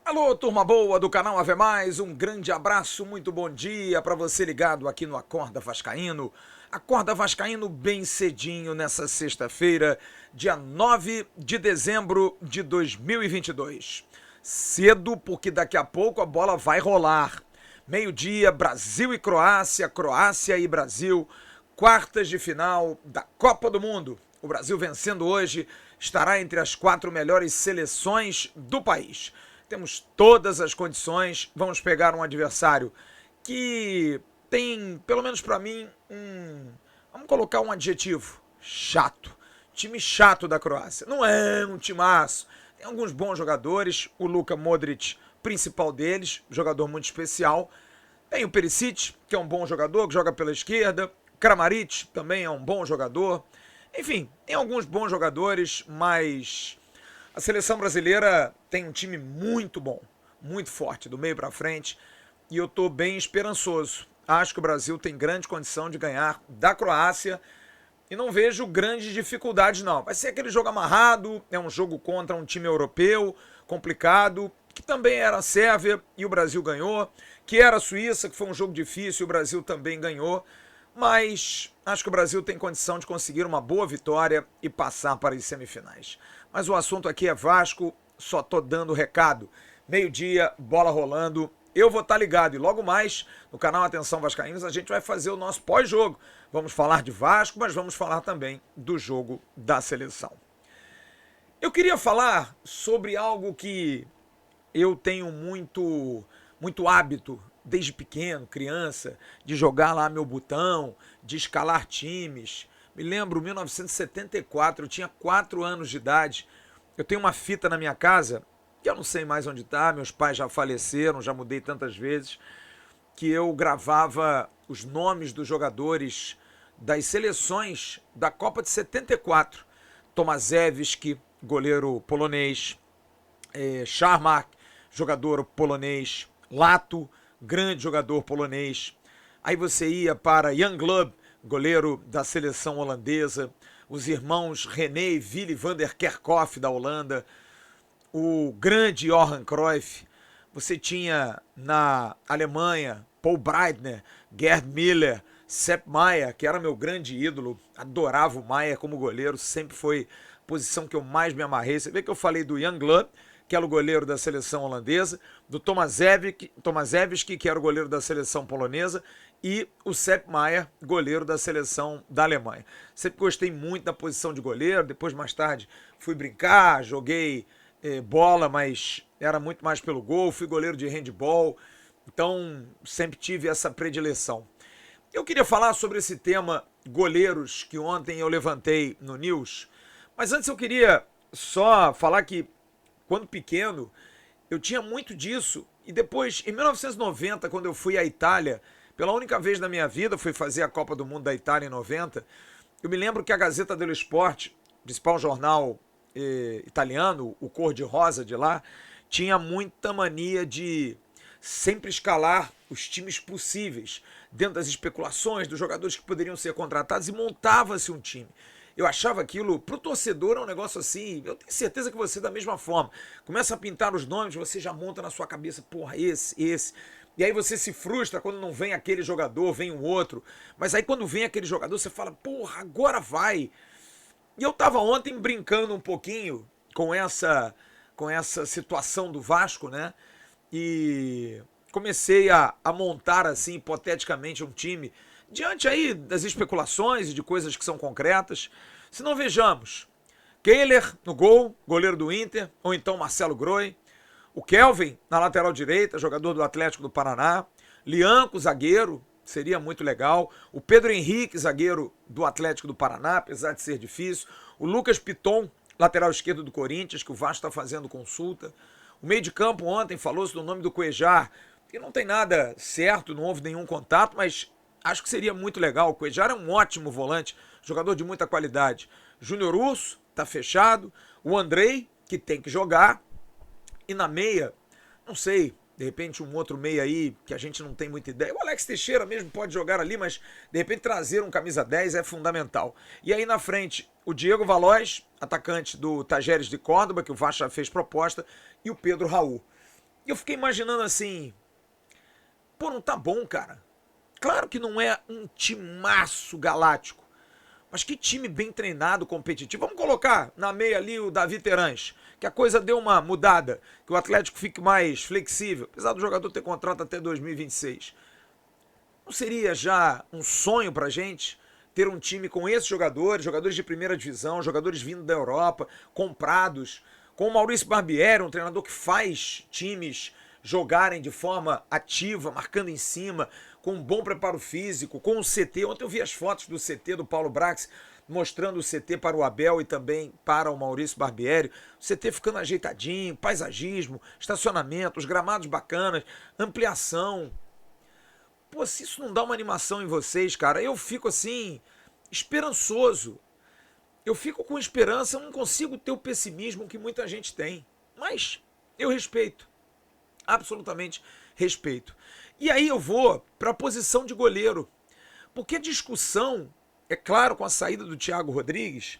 Alô, turma boa do canal Ave Mais, um grande abraço, muito bom dia para você ligado aqui no Acorda Vascaíno. Acorda Vascaíno bem cedinho nessa sexta-feira, dia 9 de dezembro de 2022. Cedo porque daqui a pouco a bola vai rolar. Meio-dia, Brasil e Croácia, Croácia e Brasil, quartas de final da Copa do Mundo. O Brasil vencendo hoje estará entre as 4 melhores seleções do país. Temos todas as condições, vamos pegar um adversário que tem, pelo menos para mim, vamos colocar um adjetivo, chato. Time chato da Croácia. Não é um timaço. Tem alguns bons jogadores, o Luka Modric, principal deles, jogador muito especial. Tem o Perisic, que é um bom jogador, que joga pela esquerda. Kramaric também é um bom jogador. Enfim, tem alguns bons jogadores, mas a seleção brasileira tem um time muito bom, muito forte, do meio para frente, e eu estou bem esperançoso. Acho que o Brasil tem grande condição de ganhar da Croácia e não vejo grandes dificuldades, não. Vai ser aquele jogo amarrado, é um jogo contra um time europeu, complicado, que também era a Sérvia e o Brasil ganhou, que era a Suíça, que foi um jogo difícil e o Brasil também ganhou, mas acho que o Brasil tem condição de conseguir uma boa vitória e passar para as semifinais. Mas o assunto aqui é Vasco, só tô dando o recado. Meio-dia, bola rolando, eu vou estar ligado. E logo mais, no canal Atenção Vascaínos, a gente vai fazer o nosso pós-jogo. Vamos falar de Vasco, mas vamos falar também do jogo da seleção. Eu queria falar sobre algo que eu tenho muito hábito desde pequeno, criança, de jogar lá meu botão, de escalar times. Me lembro, 1974, eu tinha 4 anos de idade. Eu tenho uma fita na minha casa, que eu não sei mais onde está, meus pais já faleceram, já mudei tantas vezes, que eu gravava os nomes dos jogadores das seleções da Copa de 74. Tomaszewski, goleiro polonês, Szarmak, jogador polonês, Lato, grande jogador polonês. Aí você ia para Jan Glub, goleiro da seleção holandesa, os irmãos René e Willy van der Kerkhoff da Holanda, o grande Johan Cruyff. Você tinha na Alemanha Paul Breitner, Gerd Müller, Sepp Maier, que era meu grande ídolo, adorava o Maier como goleiro, sempre foi a posição que eu mais me amarrei. Você vê que eu falei do Jan Glub, que era o goleiro da seleção holandesa, do Tomaszewski, que era o goleiro da seleção polonesa, e o Sepp Maier, goleiro da seleção da Alemanha. Sempre gostei muito da posição de goleiro, depois mais tarde fui brincar, joguei bola, mas era muito mais pelo gol, fui goleiro de handball, então sempre tive essa predileção. Eu queria falar sobre esse tema goleiros que ontem eu levantei no News, mas antes eu queria só falar que quando pequeno, eu tinha muito disso. E depois, em 1990, quando eu fui à Itália, pela única vez na minha vida, fui fazer a Copa do Mundo da Itália em 90, eu me lembro que a Gazeta dello Sport, principal jornal italiano, o cor-de-rosa de lá, tinha muita mania de sempre escalar os times possíveis, dentro das especulações dos jogadores que poderiam ser contratados, e montava-se um time. Eu achava aquilo, pro torcedor, é um negócio assim, eu tenho certeza que você da mesma forma. Começa a pintar os nomes, você já monta na sua cabeça, porra, esse. E aí você se frustra quando não vem aquele jogador, vem um outro. Mas aí quando vem aquele jogador, você fala, porra, agora vai. E eu tava ontem brincando um pouquinho com essa situação do Vasco, né? E comecei a montar assim, hipoteticamente, um time diante aí das especulações e de coisas que são concretas. Se não, vejamos, Kehler no gol, goleiro do Inter, ou então Marcelo Groi, o Kelvin na lateral direita, jogador do Atlético do Paraná, Lianco, zagueiro, seria muito legal, o Pedro Henrique, zagueiro do Atlético do Paraná, apesar de ser difícil, o Lucas Piton, lateral esquerdo do Corinthians, que o Vasco está fazendo consulta. O meio de campo ontem falou-se do nome do Cuejar, que não tem nada certo, não houve nenhum contato, mas acho que seria muito legal. O Cuejar é um ótimo volante, jogador de muita qualidade. Júnior Urso, tá fechado. O Andrei, que tem que jogar. E na meia, não sei, de repente um outro meia aí que a gente não tem muita ideia. O Alex Teixeira mesmo pode jogar ali, mas de repente trazer um camisa 10 é fundamental. E aí na frente, o Diego Valois, atacante do Tajeres de Córdoba, que o Vasco já fez proposta, e o Pedro Raul. E eu fiquei imaginando assim, pô, não tá bom, cara. Claro que não é um timaço galáctico, mas que time bem treinado, competitivo. Vamos colocar na meia ali o Davi Terãs, que a coisa deu uma mudada, que o Atlético fique mais flexível, apesar do jogador ter contrato até 2026. Não seria já um sonho pra gente ter um time com esses jogadores, jogadores de primeira divisão, jogadores vindo da Europa, comprados, com o Maurício Barbieri, um treinador que faz times jogarem de forma ativa, marcando em cima, com um bom preparo físico, com o CT. Ontem eu vi as fotos do CT do Paulo Brax, mostrando o CT para o Abel e também para o Maurício Barbieri. O CT ficando ajeitadinho, paisagismo, estacionamento, os gramados bacanas, ampliação. Pô, se isso não dá uma animação em vocês, cara, eu fico assim, esperançoso. Eu fico com esperança, eu não consigo ter o pessimismo que muita gente tem. Mas eu respeito. Absolutamente respeito. E aí eu vou para a posição de goleiro. Porque a discussão, é claro, com a saída do Thiago Rodrigues,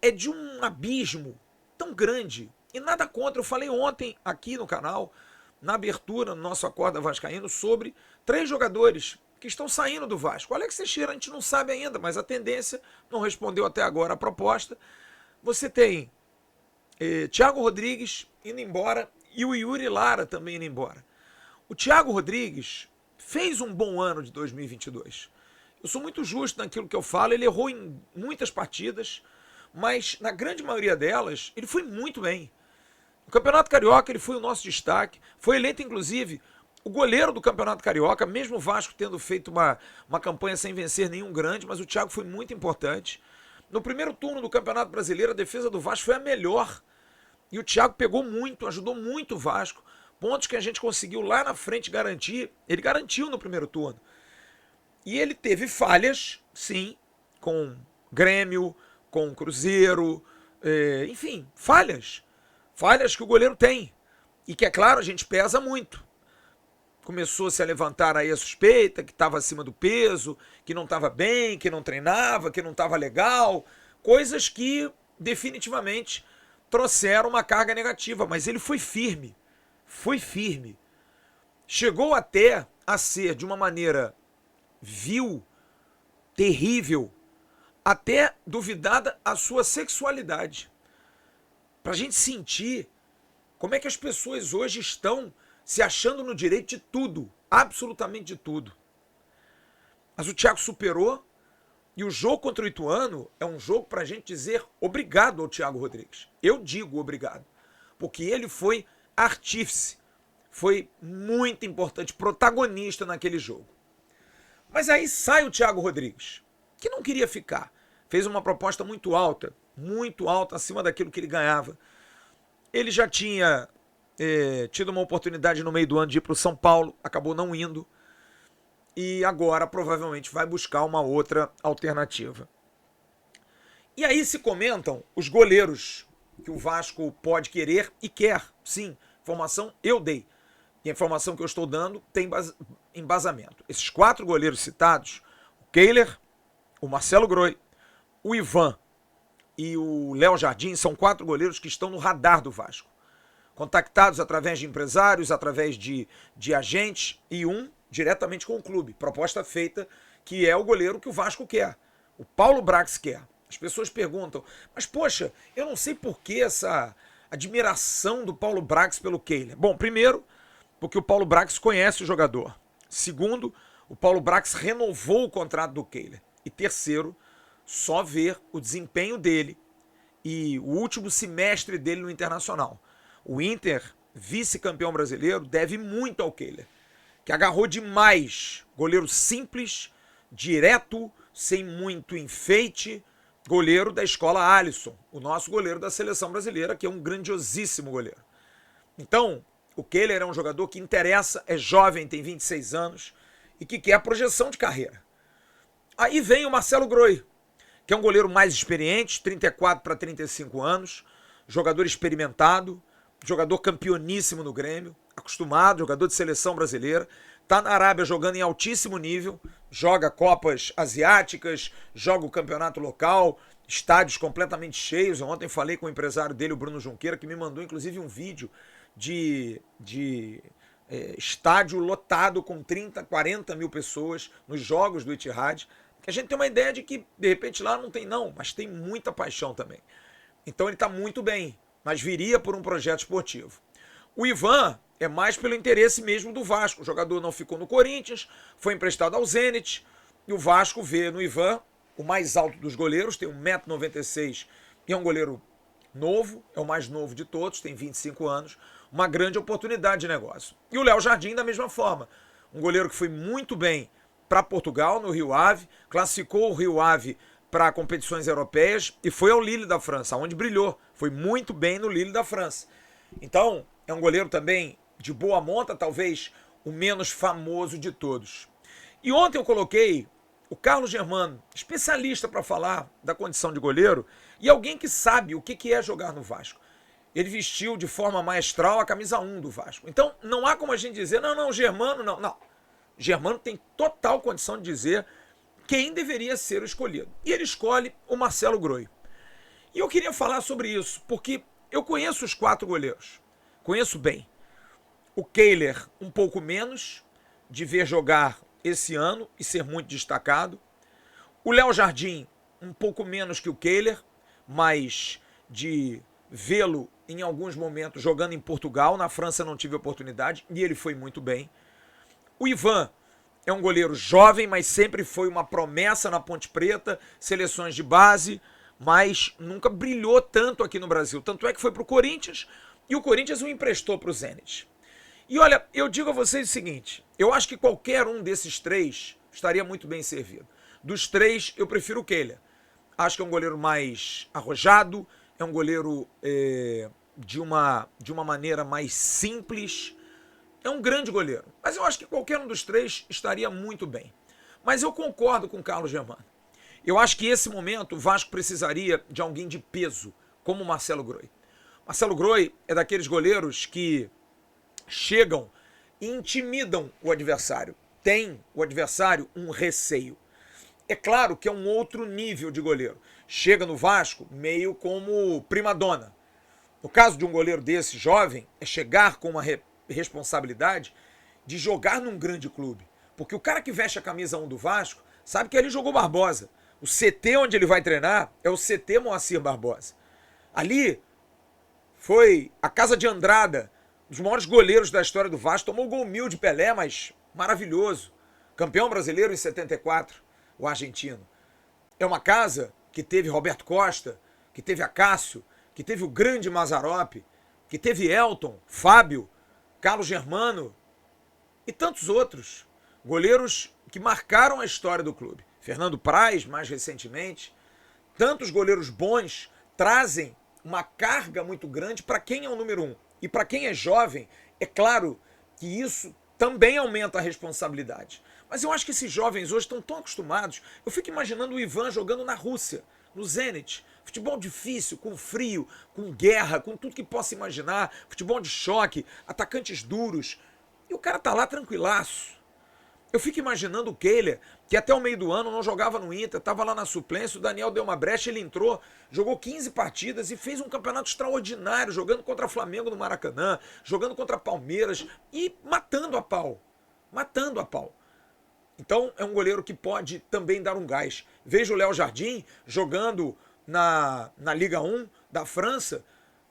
é de um abismo tão grande. E nada contra, eu falei ontem aqui no canal, na abertura, no nosso Acorda Vascaíno, sobre 3 jogadores que estão saindo do Vasco. O Alex Teixeira a gente não sabe ainda, mas a tendência não respondeu até agora a proposta. Você tem Thiago Rodrigues indo embora e o Yuri Lara também indo embora. O Thiago Rodrigues fez um bom ano de 2022. Eu sou muito justo naquilo que eu falo, ele errou em muitas partidas, mas na grande maioria delas ele foi muito bem. No Campeonato Carioca ele foi o nosso destaque, foi eleito inclusive o goleiro do Campeonato Carioca, mesmo o Vasco tendo feito uma campanha sem vencer nenhum grande, mas o Thiago foi muito importante. No primeiro turno do Campeonato Brasileiro, a defesa do Vasco foi a melhor. E o Thiago pegou muito, ajudou muito o Vasco. Pontos que a gente conseguiu lá na frente garantir, ele garantiu no primeiro turno. E ele teve falhas, sim, com Grêmio, com Cruzeiro, enfim, falhas. Falhas que o goleiro tem. E que, é claro, a gente pesa muito. Começou-se a levantar aí a suspeita que estava acima do peso, que não estava bem, que não treinava, que não estava legal. Coisas que definitivamente trouxeram uma carga negativa, mas ele foi firme. Foi firme. Chegou até a ser, de uma maneira vil, terrível, até duvidada a sua sexualidade. Para a gente sentir como é que as pessoas hoje estão se achando no direito de tudo, absolutamente de tudo. Mas o Thiago superou, e o jogo contra o Ituano é um jogo para a gente dizer obrigado ao Thiago Rodrigues. Eu digo obrigado, porque ele foi artífice, foi muito importante, protagonista naquele jogo. Mas aí sai o Thiago Rodrigues, que não queria ficar, fez uma proposta muito alta, acima daquilo que ele ganhava. Ele já tinha tido uma oportunidade no meio do ano de ir para o São Paulo, acabou não indo, e agora provavelmente vai buscar uma outra alternativa. E aí se comentam os goleiros que o Vasco pode querer e quer, sim, informação eu dei, e a informação que eu estou dando tem embasamento. Esses 4 goleiros citados, o Kehler, o Marcelo Groi, o Ivan e o Léo Jardim, são 4 goleiros que estão no radar do Vasco. Contactados através de empresários, através de agentes e um diretamente com o clube. Proposta feita, que é o goleiro que o Vasco quer. O Paulo Brax quer. As pessoas perguntam, mas poxa, eu não sei por que essa admiração do Paulo Brax pelo Kehler. Bom, primeiro, porque o Paulo Brax conhece o jogador. Segundo, o Paulo Brax renovou o contrato do Kehler. E terceiro, só ver o desempenho dele e o último semestre dele no Internacional. O Inter, vice-campeão brasileiro, deve muito ao Kehler, que agarrou demais. Goleiro simples, direto, sem muito enfeite. Goleiro da escola Alisson, o nosso goleiro da seleção brasileira, que é um grandiosíssimo goleiro. Então, o Kehler é um jogador que interessa, é jovem, tem 26 anos e que quer a projeção de carreira. Aí vem o Marcelo Groi, que é um goleiro mais experiente, 34 para 35 anos, jogador experimentado, jogador campeoníssimo no Grêmio, acostumado, jogador de seleção brasileira, está na Arábia jogando em altíssimo nível, joga Copas Asiáticas, joga o campeonato local, estádios completamente cheios. Ontem falei com o empresário dele, o Bruno Junqueira, que me mandou inclusive um vídeo de estádio lotado com 30, 40 mil pessoas nos jogos do Etihad. A gente tem uma ideia de que, de repente, lá não tem não, mas tem muita paixão também. Então ele está muito bem, mas viria por um projeto esportivo. O Ivan é mais pelo interesse mesmo do Vasco. O jogador não ficou no Corinthians, foi emprestado ao Zenit, e o Vasco vê no Ivan o mais alto dos goleiros, tem 1,96 m e é um goleiro novo, é o mais novo de todos, tem 25 anos, uma grande oportunidade de negócio. E o Léo Jardim da mesma forma, um goleiro que foi muito bem para Portugal, no Rio Ave, classificou o Rio Ave para competições europeias e foi ao Lille da França, onde brilhou, foi muito bem no Lille da França. Então, é um goleiro também de boa monta, talvez o menos famoso de todos. E ontem eu coloquei o Carlos Germano, especialista para falar da condição de goleiro e alguém que sabe o que é jogar no Vasco. Ele vestiu de forma maestral a camisa 1 do Vasco. Então, não há como a gente dizer, não, Germano, não. Germano tem total condição de dizer quem deveria ser o escolhido. E ele escolhe o Marcelo Groi. E eu queria falar sobre isso, porque eu conheço os 4 goleiros. Conheço bem. O Kehler, um pouco menos, de ver jogar esse ano e ser muito destacado. O Léo Jardim, um pouco menos que o Kehler, mas de vê-lo em alguns momentos jogando em Portugal. Na França não tive oportunidade e ele foi muito bem. O Ivan é um goleiro jovem, mas sempre foi uma promessa na Ponte Preta, seleções de base, mas nunca brilhou tanto aqui no Brasil. Tanto é que foi para o Corinthians e o Corinthians o emprestou para o Zenit. E olha, eu digo a vocês o seguinte, eu acho que qualquer um desses 3 estaria muito bem servido. Dos 3, eu prefiro o Kehler. Acho que é um goleiro mais arrojado, é um goleiro de uma maneira mais simples. É um grande goleiro, mas eu acho que qualquer um dos 3 estaria muito bem. Mas eu concordo com o Carlos Germano. Eu acho que esse momento o Vasco precisaria de alguém de peso, como o Marcelo Groi. Marcelo Groi é daqueles goleiros que chegam e intimidam o adversário. Tem o adversário um receio. É claro que é um outro nível de goleiro. Chega no Vasco meio como primadona. No caso de um goleiro desse jovem, é chegar com uma responsabilidade de jogar num grande clube. Porque o cara que veste a camisa 1 do Vasco sabe que ali jogou Barbosa. O CT onde ele vai treinar é o CT Moacir Barbosa. Ali foi a casa de Andrada, um dos maiores goleiros da história do Vasco. Tomou o gol mil de Pelé, mas maravilhoso. Campeão brasileiro em 74, o argentino. É uma casa que teve Roberto Costa, que teve Acácio, que teve o grande Mazzaropi, que teve Elton, Fábio, Carlos Germano e tantos outros goleiros que marcaram a história do clube. Fernando Praz, mais recentemente. Tantos goleiros bons trazem uma carga muito grande para quem é o número 1. E para quem é jovem, é claro que isso também aumenta a responsabilidade. Mas eu acho que esses jovens hoje estão tão acostumados. Eu fico imaginando o Ivan jogando na Rússia, no Zenit. Futebol difícil, com frio, com guerra, com tudo que possa imaginar. Futebol de choque, atacantes duros. E o cara tá lá tranquilaço. Eu fico imaginando o Kehler, que até o meio do ano não jogava no Inter, estava lá na suplência, o Daniel deu uma brecha, ele entrou, jogou 15 partidas e fez um campeonato extraordinário, jogando contra Flamengo no Maracanã, jogando contra Palmeiras e matando a pau. Matando a pau. Então é um goleiro que pode também dar um gás. Vejo o Léo Jardim jogando na Liga 1 da França,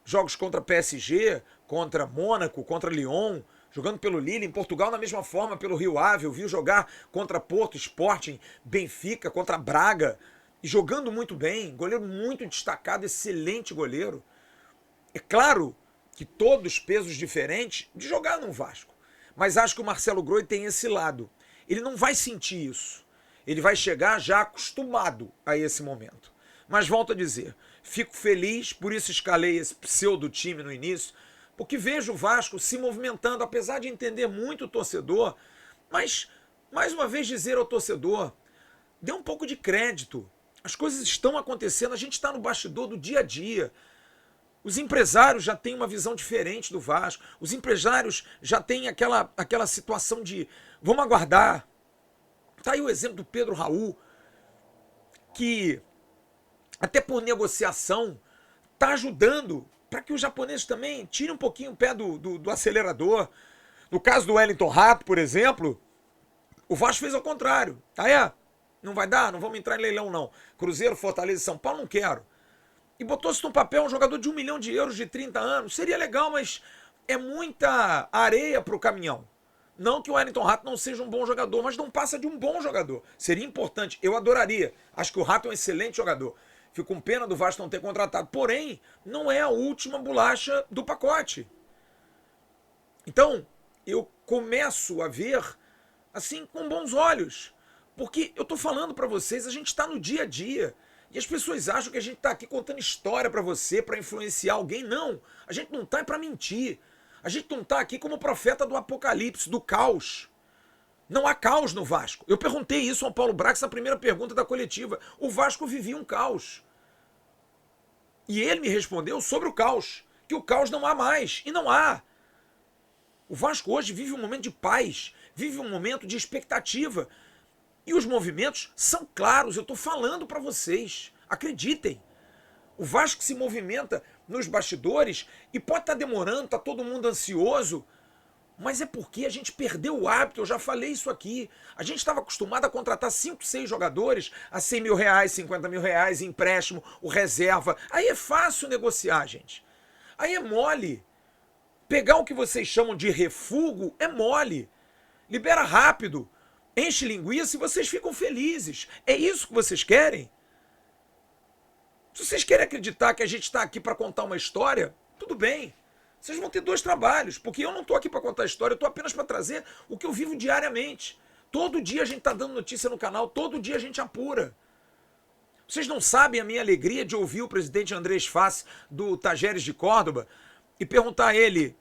jogos contra PSG, contra Mônaco, contra Lyon, jogando pelo Lille, em Portugal da mesma forma, pelo Rio Ave, eu vi jogar contra Porto, Sporting, Benfica, contra Braga, e jogando muito bem, goleiro muito destacado, excelente goleiro. É claro que todos pesos diferentes de jogar no Vasco, mas acho que o Marcelo Groi tem esse lado. Ele não vai sentir isso, ele vai chegar já acostumado a esse momento. Mas volto a dizer, fico feliz, por isso escalei esse pseudo time no início, porque vejo o Vasco se movimentando, apesar de entender muito o torcedor, mas, mais uma vez, dizer ao torcedor, dê um pouco de crédito. As coisas estão acontecendo, a gente está no bastidor do dia a dia. Os empresários já têm uma visão diferente do Vasco. Os empresários já têm aquela situação de vamos aguardar. Está aí o exemplo do Pedro Raul, que até por negociação está ajudando para que os japoneses também tirem um pouquinho o pé do acelerador. No caso do Wellington Rato, por exemplo, o Vasco fez ao contrário. Ah, é? Não vai dar? Não vamos entrar em leilão, não. Cruzeiro, Fortaleza e São Paulo, não quero. E botou-se no papel um jogador de 1 milhão de euros de 30 anos. Seria legal, mas é muita areia para o caminhão. Não que o Wellington Rato não seja um bom jogador, mas não passa de um bom jogador. Seria importante. Eu adoraria. Acho que o Rato é um excelente jogador. Fico com pena do Vasco não ter contratado. Porém, não é a última bolacha do pacote. Então, eu começo a ver assim com bons olhos. Porque eu tô falando para vocês, a gente está no dia a dia. E as pessoas acham que a gente tá aqui contando história para você, para influenciar alguém. Não, a gente não tá para mentir. A gente não tá aqui como profeta do apocalipse, do caos. Não há caos no Vasco. Eu perguntei isso ao Paulo Brax na primeira pergunta da coletiva. O Vasco vivia um caos. E ele me respondeu sobre o caos, que o caos não há mais. E não há. O Vasco hoje vive um momento de paz, vive um momento de expectativa. E os movimentos são claros, eu estou falando para vocês. Acreditem. O Vasco se movimenta nos bastidores e pode estar demorando, está todo mundo ansioso, mas é porque a gente perdeu o hábito, eu já falei isso aqui. A gente estava acostumado a contratar 5, 6 jogadores a 100 mil reais, 50 mil reais, empréstimo, o reserva. Aí é fácil negociar, gente. Aí é mole. Pegar o que vocês chamam de refúgio é mole. Libera rápido, enche linguiça e vocês ficam felizes. É isso que vocês querem? Se vocês querem acreditar que a gente está aqui para contar uma história, tudo bem. Vocês vão ter 2 trabalhos, porque eu não estou aqui para contar história, eu estou apenas para trazer o que eu vivo diariamente. Todo dia a gente está dando notícia no canal, todo dia a gente apura. Vocês não sabem a minha alegria de ouvir o presidente Andrés Fassi do Tajeres de Córdoba e perguntar a ele,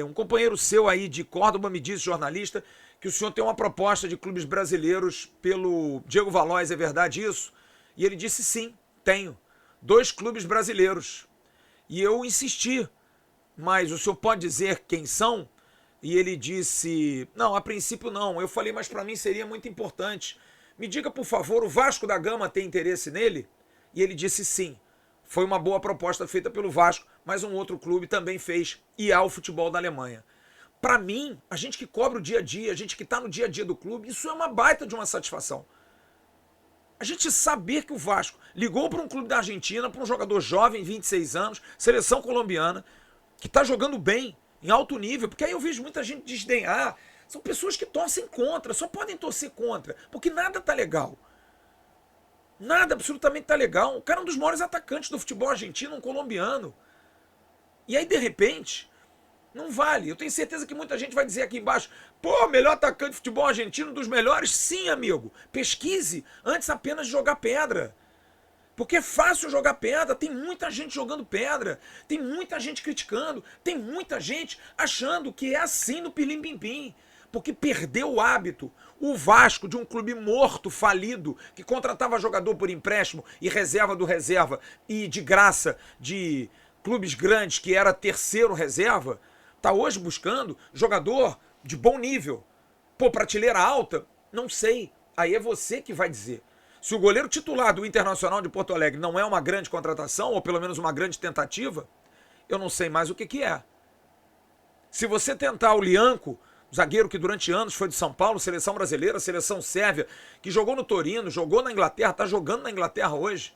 um companheiro seu aí de Córdoba me disse, jornalista, que o senhor tem uma proposta de clubes brasileiros pelo Diego Valois, é verdade isso? E ele disse sim, tenho. 2 clubes brasileiros. E eu insisti, mas o senhor pode dizer quem são? E ele disse, não, a princípio não. Eu falei, mas para mim seria muito importante. Me diga, por favor, o Vasco da Gama tem interesse nele? E ele disse sim. Foi uma boa proposta feita pelo Vasco, mas um outro clube também fez, e há o futebol da Alemanha. Para mim, a gente que cobre o dia a dia, a gente que está no dia a dia do clube, isso é uma baita de uma satisfação. A gente saber que o Vasco ligou para um clube da Argentina, para um jogador jovem, 26 anos, seleção colombiana, que está jogando bem, em alto nível, porque aí eu vejo muita gente desdenhar. São pessoas que torcem contra, só podem torcer contra, porque nada tá legal. Nada absolutamente tá legal. O cara é um dos maiores atacantes do futebol argentino, um colombiano. E aí, de repente, não vale. Eu tenho certeza que muita gente vai dizer aqui embaixo, pô, melhor atacante de futebol argentino, dos melhores? Sim, amigo. Pesquise antes apenas de jogar pedra. Porque é fácil jogar pedra, tem muita gente jogando pedra, tem muita gente criticando, tem muita gente achando que é assim no pilim-pim-pim. Porque perdeu o hábito. O Vasco, de um clube morto, falido, que contratava jogador por empréstimo e reserva do reserva, e de graça de clubes grandes, que era terceiro reserva, tá hoje buscando jogador de bom nível. Pô, prateleira alta? Não sei. Aí é você que vai dizer. Se o goleiro titular do Internacional de Porto Alegre não é uma grande contratação, ou pelo menos uma grande tentativa, eu não sei mais o que é. Se você tentar o Lianco, zagueiro que durante anos foi de São Paulo, seleção brasileira, seleção sérvia, que jogou no Torino, jogou na Inglaterra, está jogando na Inglaterra hoje.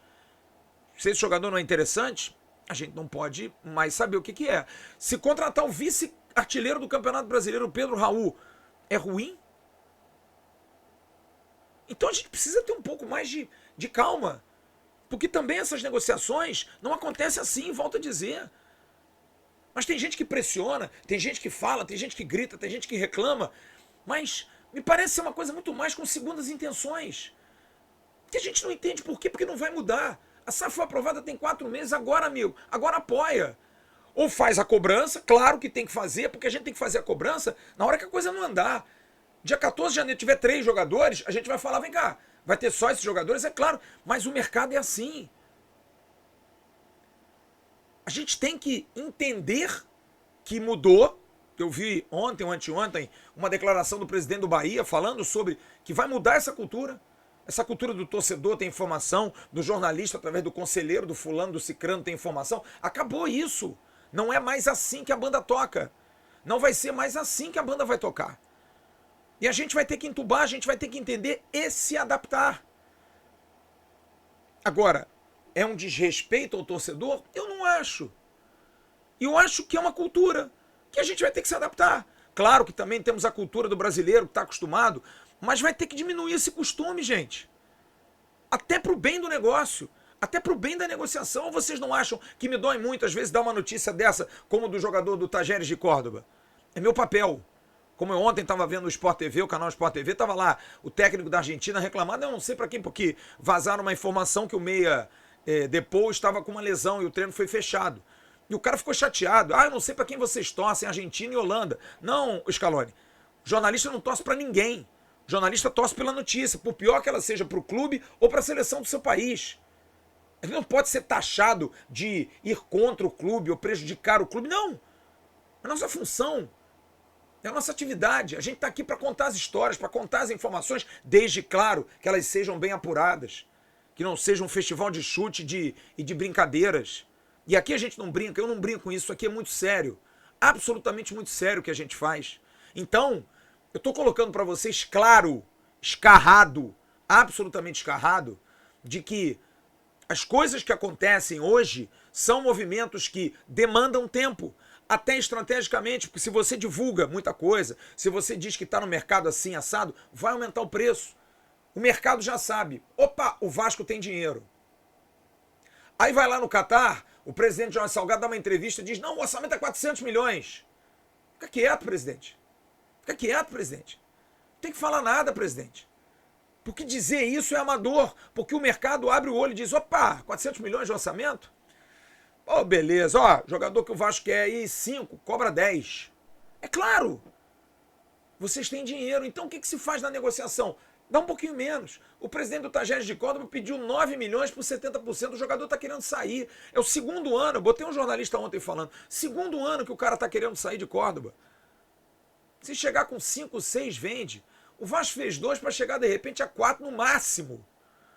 Se esse jogador não é interessante, a gente não pode mais saber o que é. Se contratar o vice-artilheiro do Campeonato Brasileiro, Pedro Raul, é ruim? Então a gente precisa ter um pouco mais de calma. Porque também essas negociações não acontecem assim, volto a dizer. Mas tem gente que pressiona, tem gente que fala, tem gente que grita, tem gente que reclama. Mas me parece ser uma coisa muito mais com segundas intenções. Que a gente não entende por quê, porque não vai mudar. A SAF foi aprovada tem 4 meses, agora, amigo, agora apoia. Ou faz a cobrança, claro que tem que fazer, porque a gente tem que fazer a cobrança na hora que a coisa não andar. Dia 14 de janeiro tiver 3 jogadores, a gente vai falar, vem cá, vai ter só esses jogadores? É claro, mas o mercado é assim. A gente tem que entender que mudou. Eu vi ontem ou anteontem uma declaração do presidente do Bahia falando sobre que vai mudar essa cultura. Essa cultura do torcedor tem informação, do jornalista através do conselheiro, do fulano, do cicrano tem informação. Acabou isso. Não é mais assim que a banda toca. Não vai ser mais assim que a banda vai tocar. E a gente vai ter que entubar, a gente vai ter que entender e se adaptar. Agora, é um desrespeito ao torcedor? Eu não acho. E eu acho que é uma cultura que a gente vai ter que se adaptar. Claro que também temos a cultura do brasileiro que está acostumado, mas vai ter que diminuir esse costume, gente. Até pro bem do negócio, até pro bem da negociação. Ou vocês não acham que me dói muito, às vezes, dar uma notícia dessa, como do jogador do Tajeres de Córdoba? É meu papel. Como eu ontem estava vendo o Sport TV, o canal Sport TV, estava lá o técnico da Argentina reclamando, eu não sei para quem, porque vazaram uma informação que o meia depois estava com uma lesão e o treino foi fechado. E o cara ficou chateado. Eu não sei para quem vocês torcem, Argentina e Holanda. Não, Scaloni, jornalista não torce para ninguém. Jornalista torce pela notícia, por pior que ela seja para o clube ou para a seleção do seu país. Ele não pode ser taxado de ir contra o clube ou prejudicar o clube. Não. É a nossa função. É a nossa atividade. A gente está aqui para contar as histórias, para contar as informações, desde, claro, que elas sejam bem apuradas. Que não seja um festival de chute e de brincadeiras. E aqui a gente não brinca, eu não brinco com isso. Isso aqui é muito sério. Absolutamente muito sério o que a gente faz. Então, eu estou colocando para vocês claro, escarrado, absolutamente escarrado, de que as coisas que acontecem hoje são movimentos que demandam tempo. Até estrategicamente, porque se você divulga muita coisa, se você diz que está no mercado assim, assado, vai aumentar o preço. O mercado já sabe. Opa, o Vasco tem dinheiro. Aí vai lá no Catar, o presidente Jorge Salgado dá uma entrevista e diz, não, o orçamento é 400 milhões. Fica quieto, presidente. Fica quieto, presidente. Não tem que falar nada, presidente. Porque dizer isso é amador. Porque o mercado abre o olho e diz, opa, 400 milhões de orçamento? Oh, beleza, jogador que o Vasco quer aí 5, cobra 10. É claro, vocês têm dinheiro, então o que se faz na negociação? Dá um pouquinho menos. O presidente do Tajeres de Córdoba pediu 9 milhões por 70%, o jogador está querendo sair. É o segundo ano, eu botei um jornalista ontem falando, segundo ano que o cara está querendo sair de Córdoba. Se chegar com 5, 6, vende. O Vasco fez 2 para chegar de repente a 4 no máximo.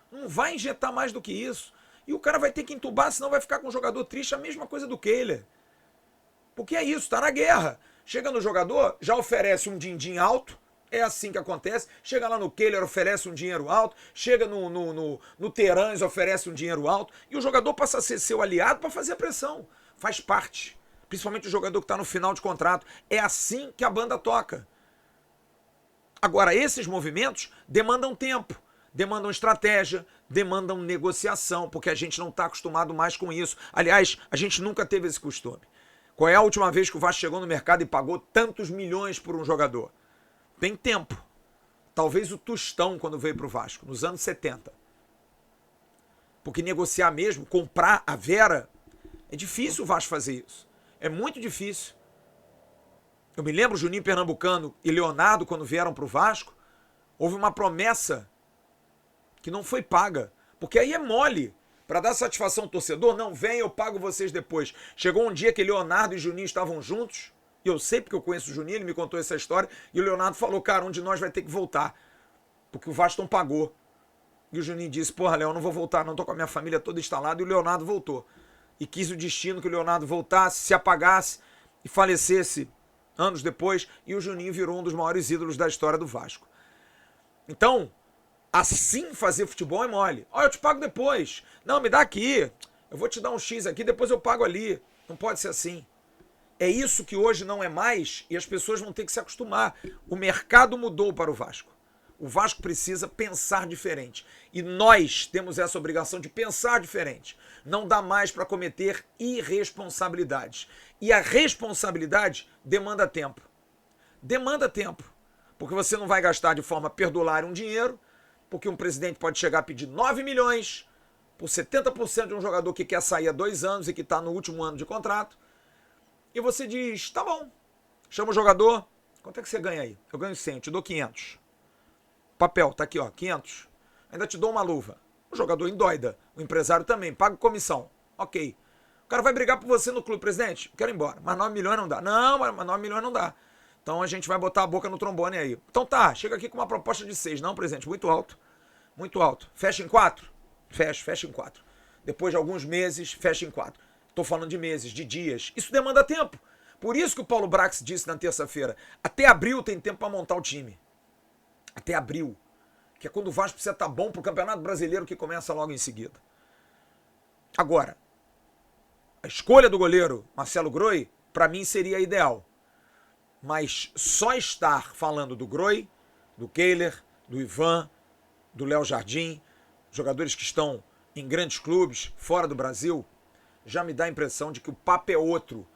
Não vai injetar mais do que isso. E o cara vai ter que entubar, senão vai ficar com o jogador triste, a mesma coisa do Kehler. Porque é isso, tá na guerra. Chega no jogador, já oferece um din-din alto, é assim que acontece. Chega lá no Kehler, oferece um dinheiro alto. Chega no Terãs, oferece um dinheiro alto. E o jogador passa a ser seu aliado para fazer a pressão. Faz parte. Principalmente o jogador que está no final de contrato. É assim que a banda toca. Agora, esses movimentos demandam tempo. Demandam estratégia, demandam negociação, porque a gente não está acostumado mais com isso. Aliás, a gente nunca teve esse costume. Qual é a última vez que o Vasco chegou no mercado e pagou tantos milhões por um jogador? Tem tempo. Talvez o Tostão, quando veio para o Vasco, nos anos 70. Porque negociar mesmo, comprar a Vera, é difícil o Vasco fazer isso. É muito difícil. Eu me lembro, Juninho Pernambucano e Leonardo, quando vieram para o Vasco, houve uma promessa que não foi paga, porque aí é mole, para dar satisfação ao torcedor, não, vem, eu pago vocês depois. Chegou um dia que Leonardo e Juninho estavam juntos, e eu sei porque eu conheço o Juninho, ele me contou essa história, e o Leonardo falou, cara, um de nós vai ter que voltar, porque o Vasco não pagou. E o Juninho disse, porra, Léo, não vou voltar, não tô com a minha família toda instalada, e o Leonardo voltou. E quis o destino que o Leonardo voltasse, se apagasse e falecesse anos depois, e o Juninho virou um dos maiores ídolos da história do Vasco. Então, assim fazer futebol é mole. Eu te pago depois. Não, me dá aqui. Eu vou te dar um X aqui, depois eu pago ali. Não pode ser assim. É isso que hoje não é mais e as pessoas vão ter que se acostumar. O mercado mudou para o Vasco. O Vasco precisa pensar diferente. E nós temos essa obrigação de pensar diferente. Não dá mais para cometer irresponsabilidades. E a responsabilidade demanda tempo. Demanda tempo. Porque você não vai gastar de forma perdulária um dinheiro, porque um presidente pode chegar a pedir 9 milhões por 70% de um jogador que quer sair há 2 anos e que está no último ano de contrato. E você diz, tá bom, chama o jogador, quanto é que você ganha aí? Eu ganho 100, eu te dou 500. Papel, tá aqui, ó, 500. Ainda te dou uma luva. O jogador endoida, o empresário também, paga comissão. Ok. O cara vai brigar por você no clube, presidente, quero ir embora, mas 9 milhões não dá. Não, mas 9 milhões não dá. Então a gente vai botar a boca no trombone aí. Então tá, chega aqui com uma proposta de 6. Não, presidente, muito alto. Muito alto. Fecha em 4? Fecha em 4. Depois de alguns meses, fecha em 4. Estou falando de meses, de dias. Isso demanda tempo. Por isso que o Paulo Brax disse na terça-feira, até abril tem tempo para montar o time. Até abril. Que é quando o Vasco precisa estar bom para o Campeonato Brasileiro que começa logo em seguida. Agora, a escolha do goleiro Marcelo Groi, para mim seria ideal. Mas só estar falando do Groi, do Kehler, do Ivan, do Léo Jardim, jogadores que estão em grandes clubes, fora do Brasil, já me dá a impressão de que o papo é outro,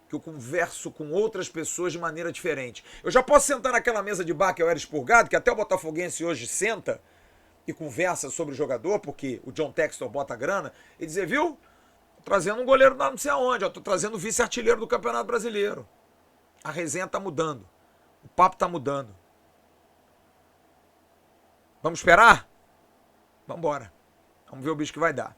que eu converso com outras pessoas de maneira diferente. Eu já posso sentar naquela mesa de bar que eu era expurgado, que até o botafoguense hoje senta e conversa sobre o jogador, porque o John Textor bota a grana, e dizer, viu? Tô trazendo um goleiro não sei aonde, ó, tô trazendo o vice-artilheiro do Campeonato Brasileiro. A resenha tá mudando, o papo tá mudando. Vamos esperar? Vamos embora. Vamos ver o bicho que vai dar.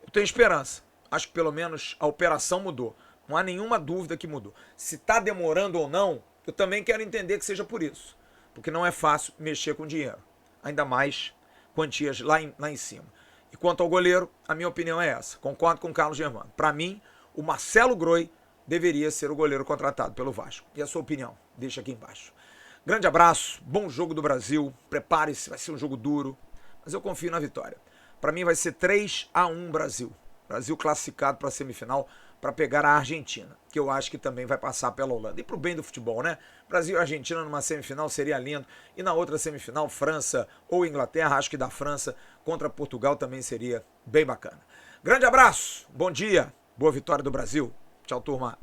Eu tenho esperança. Acho que pelo menos a operação mudou. Não há nenhuma dúvida que mudou. Se está demorando ou não, eu também quero entender que seja por isso. Porque não é fácil mexer com dinheiro. Ainda mais quantias lá em cima. E quanto ao goleiro, a minha opinião é essa. Concordo com o Carlos Germano. Para mim, o Marcelo Groi deveria ser o goleiro contratado pelo Vasco. E a sua opinião? Deixa aqui embaixo. Grande abraço, bom jogo do Brasil. Prepare-se, vai ser um jogo duro. Mas eu confio na vitória. Para mim vai ser 3-1 Brasil. Brasil classificado para a semifinal para pegar a Argentina, que eu acho que também vai passar pela Holanda. E pro bem do futebol, né? Brasil e Argentina numa semifinal seria lindo. E na outra semifinal, França ou Inglaterra, acho que da França contra Portugal também seria bem bacana. Grande abraço, bom dia, boa vitória do Brasil. Tchau, turma.